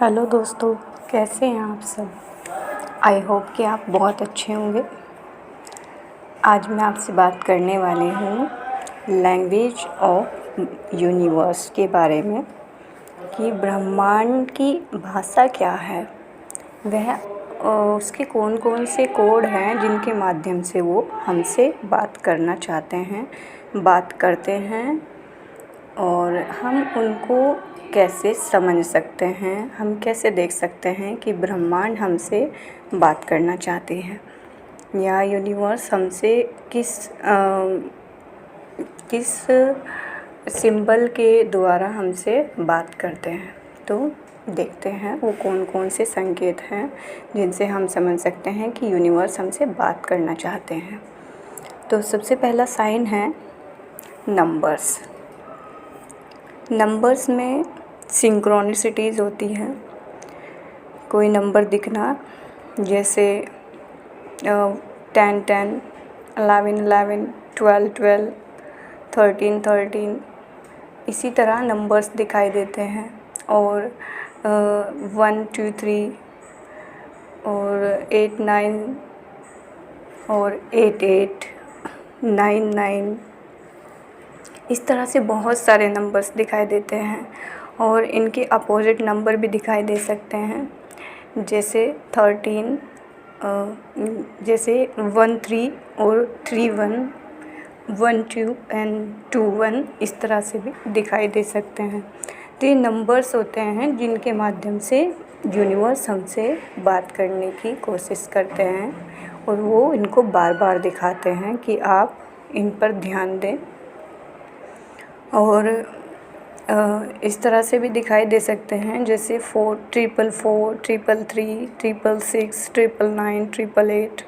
Hello दोस्तों, कैसे हैं आप सब। आई होप कि आप बहुत अच्छे होंगे। आज मैं आपसे बात करने वाली हूँ लैंग्वेज ऑफ यूनिवर्स के बारे में कि ब्रह्मांड की भाषा क्या है, वह उसके कौन कौन से कोड हैं जिनके माध्यम से वो हमसे बात करना चाहते हैं, बात करते हैं, और हम उनको कैसे समझ सकते हैं, हम कैसे देख सकते हैं कि ब्रह्मांड हमसे बात करना चाहती है या यूनिवर्स हमसे किस सिंबल के द्वारा हमसे बात करते हैं। तो देखते हैं वो कौन कौन से संकेत हैं जिनसे हम समझ सकते हैं कि यूनिवर्स हमसे बात करना चाहते हैं। तो सबसे पहला साइन है नंबर्स। नंबर्स में सिंक्रोनिसिटीज़ होती हैं। कोई नंबर दिखना, जैसे 10 10, 11 11, 12 12, 13 13, इसी तरह नंबर्स दिखाई देते हैं। और 1 2 3 और 8 9 और 8 8, 9 9, इस तरह से बहुत सारे नंबर्स दिखाई देते हैं। और इनके अपोजिट नंबर भी दिखाई दे सकते हैं, जैसे 13, जैसे 1 3 और 3 1, 1 2 एंड 2 1, इस तरह से भी दिखाई दे सकते हैं। तो ये नंबर्स होते हैं जिनके माध्यम से यूनिवर्स हमसे बात करने की कोशिश करते हैं, और वो इनको बार बार दिखाते हैं कि आप इन पर ध्यान दें। और इस तरह से भी दिखाई दे सकते हैं, जैसे 4 4 4 3 3 3 6 6 9 8 8।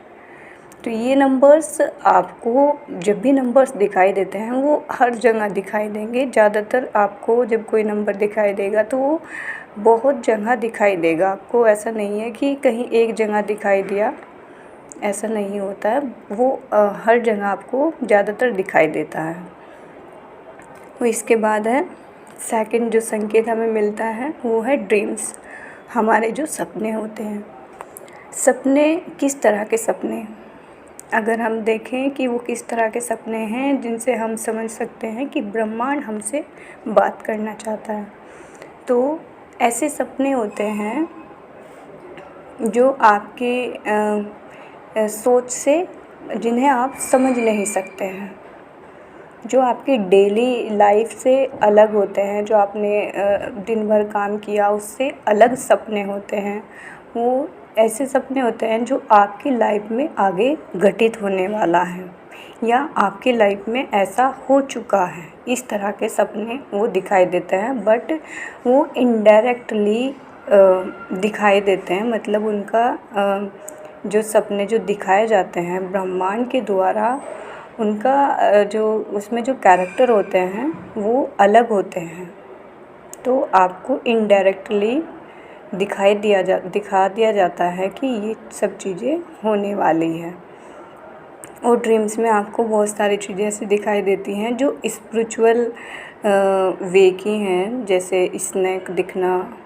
तो ये नंबर्स आपको जब भी नंबर्स दिखाई देते हैं वो हर जगह दिखाई देंगे। ज़्यादातर आपको जब कोई नंबर दिखाई देगा तो वो बहुत जगह दिखाई देगा आपको। ऐसा नहीं है कि कहीं एक जगह दिखाई दिया, ऐसा नहीं होता है। वो हर जगह आपको ज़्यादातर दिखाई देता है। तो इसके बाद है सेकंड जो संकेत हमें मिलता है वो है ड्रीम्स। हमारे जो सपने होते हैं, सपने किस तरह के सपने, अगर हम देखें कि वो किस तरह के सपने हैं जिनसे हम समझ सकते हैं कि ब्रह्मांड हमसे बात करना चाहता है। तो ऐसे सपने होते हैं जो आपके सोच से, जिन्हें आप समझ नहीं सकते हैं, जो आपकी डेली लाइफ से अलग होते हैं, जो आपने दिन भर काम किया उससे अलग सपने होते हैं। वो ऐसे सपने होते हैं जो आपकी लाइफ में आगे घटित होने वाला है या आपकी लाइफ में ऐसा हो चुका है। इस तरह के सपने वो दिखाई देते हैं, बट वो इनडायरेक्टली दिखाई देते हैं। मतलब उनका जो सपने जो दिखाए जाते हैं ब्रह्मांड के द्वारा, उनका जो उसमें जो कैरेक्टर होते हैं वो अलग होते हैं। तो आपको इनडायरेक्टली दिखा दिया जाता है कि ये सब चीज़ें होने वाली हैं। और ड्रीम्स में आपको बहुत सारी चीज़ें ऐसी दिखाई देती हैं जो स्पिरिचुअल वे की हैं, जैसे स्नेक दिखना।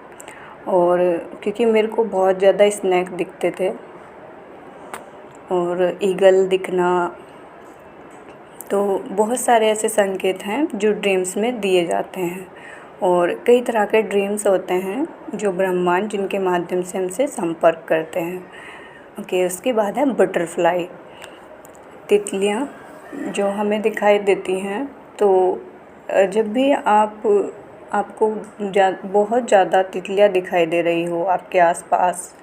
और क्योंकि मेरे को बहुत ज़्यादा स्नेक दिखते थे, और ईगल दिखना। तो बहुत सारे ऐसे संकेत हैं जो ड्रीम्स में दिए जाते हैं। और कई तरह के ड्रीम्स होते हैं जो ब्रह्मांड जिनके माध्यम से हमसे संपर्क करते हैं। ओके, उसके बाद है बटरफ्लाई, तितलियाँ जो हमें दिखाई देती हैं। तो जब भी आपको बहुत ज़्यादा तितलियाँ दिखाई दे रही हो आपके आसपास,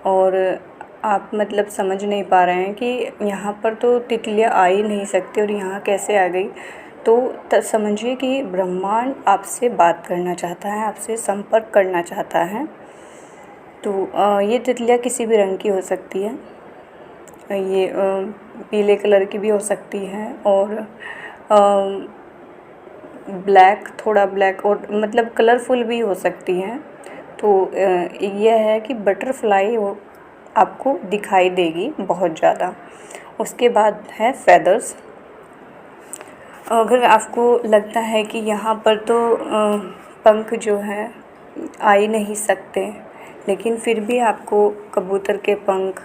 और आप मतलब समझ नहीं पा रहे हैं कि यहाँ पर तो तितलियाँ आ ही नहीं सकती और यहाँ कैसे आ गई, तो समझिए कि ब्रह्मांड आपसे बात करना चाहता है, आपसे संपर्क करना चाहता है। तो ये तितलियाँ किसी भी रंग की हो सकती है। ये पीले कलर की भी हो सकती है, और ब्लैक, थोड़ा ब्लैक और मतलब कलरफुल भी हो सकती हैं। तो यह है कि बटरफ्लाई आपको दिखाई देगी बहुत ज़्यादा। उसके बाद है फेदर्स। अगर आपको लगता है कि यहाँ पर तो पंख जो है आ ही नहीं सकते, लेकिन फिर भी आपको कबूतर के पंख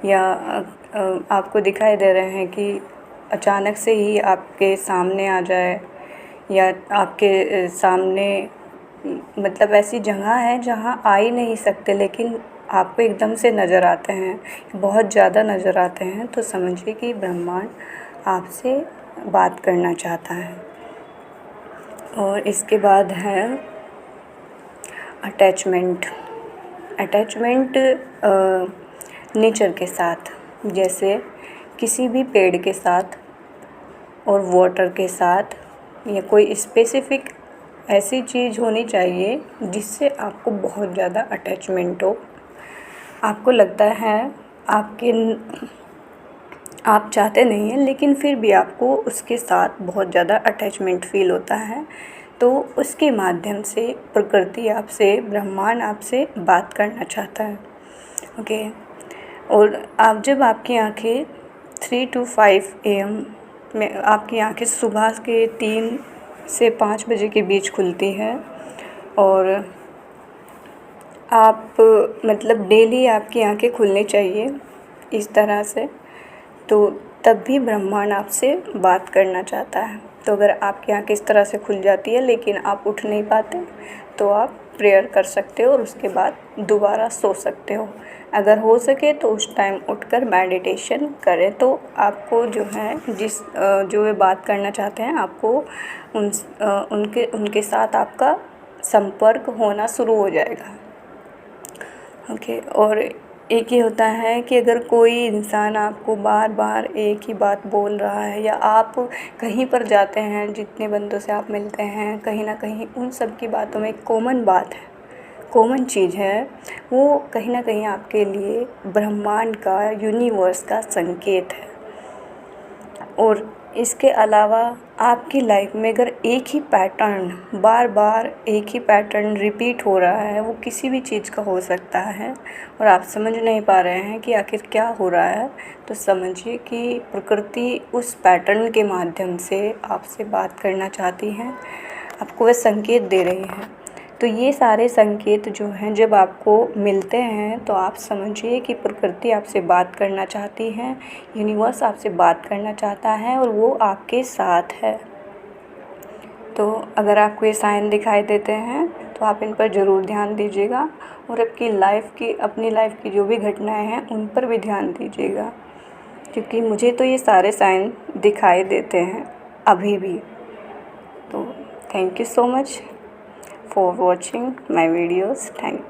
या आपको दिखाई दे रहे हैं कि अचानक से ही आपके सामने आ जाए, या आपके सामने मतलब ऐसी जगह है जहाँ आ ही नहीं सकते लेकिन आपको एकदम से नज़र आते हैं, बहुत ज़्यादा नज़र आते हैं, तो समझिए कि ब्रह्मांड आपसे बात करना चाहता है। और इसके बाद है अटैचमेंट। अटैचमेंट नेचर के साथ, जैसे किसी भी पेड़ के साथ और वाटर के साथ, या कोई स्पेसिफ़िक ऐसी चीज़ होनी चाहिए जिससे आपको बहुत ज़्यादा अटैचमेंट हो। आपको लगता है आप चाहते नहीं हैं लेकिन फिर भी आपको उसके साथ बहुत ज़्यादा अटैचमेंट फ़ील होता है, तो उसके माध्यम से प्रकृति आपसे, ब्रह्मांड आपसे बात करना चाहता है। ओके। और जब आपकी आँखें 3 to 5 AM में, आपकी आँखें सुबह के 3 से 5 बजे के बीच खुलती है, और आप मतलब डेली आपकी आँखें खुलनी चाहिए इस तरह से, तो तब भी ब्रह्मांड आपसे बात करना चाहता है। तो अगर आपकी आँखें इस तरह से खुल जाती है लेकिन आप उठ नहीं पाते, तो आप प्रेयर कर सकते हो और उसके बाद दोबारा सो सकते हो। अगर हो सके तो उस टाइम उठकर मेडिटेशन करें, तो आपको जो है जो वे बात करना चाहते हैं, आपको उनके साथ आपका संपर्क होना शुरू हो जाएगा। ओके। और एक ये होता है कि अगर कोई इंसान आपको बार बार एक ही बात बोल रहा है, या आप कहीं पर जाते हैं, जितने बंदों से आप मिलते हैं, कहीं ना कहीं उन सब की बातों में एक कॉमन बात है, कॉमन चीज़ है, वो कहीं ना कहीं आपके लिए ब्रह्मांड का, यूनिवर्स का संकेत है। और इसके अलावा आपकी लाइफ में अगर एक ही पैटर्न, बार बार एक ही पैटर्न रिपीट हो रहा है, वो किसी भी चीज़ का हो सकता है, और आप समझ नहीं पा रहे हैं कि आखिर क्या हो रहा है, तो समझिए कि प्रकृति उस पैटर्न के माध्यम से आपसे बात करना चाहती है, आपको वह संकेत दे रही है। तो ये सारे संकेत जो हैं जब आपको मिलते हैं, तो आप समझिए कि प्रकृति आपसे बात करना चाहती है, यूनिवर्स आपसे बात करना चाहता है, और वो आपके साथ है। तो अगर आपको ये साइन दिखाई देते हैं तो आप इन पर ज़रूर ध्यान दीजिएगा, और अपनी लाइफ की जो भी घटनाएं हैं उन पर भी ध्यान दीजिएगा, क्योंकि मुझे तो ये सारे साइन दिखाई देते हैं अभी भी। तो thank you so much for watching my videos. Thank you.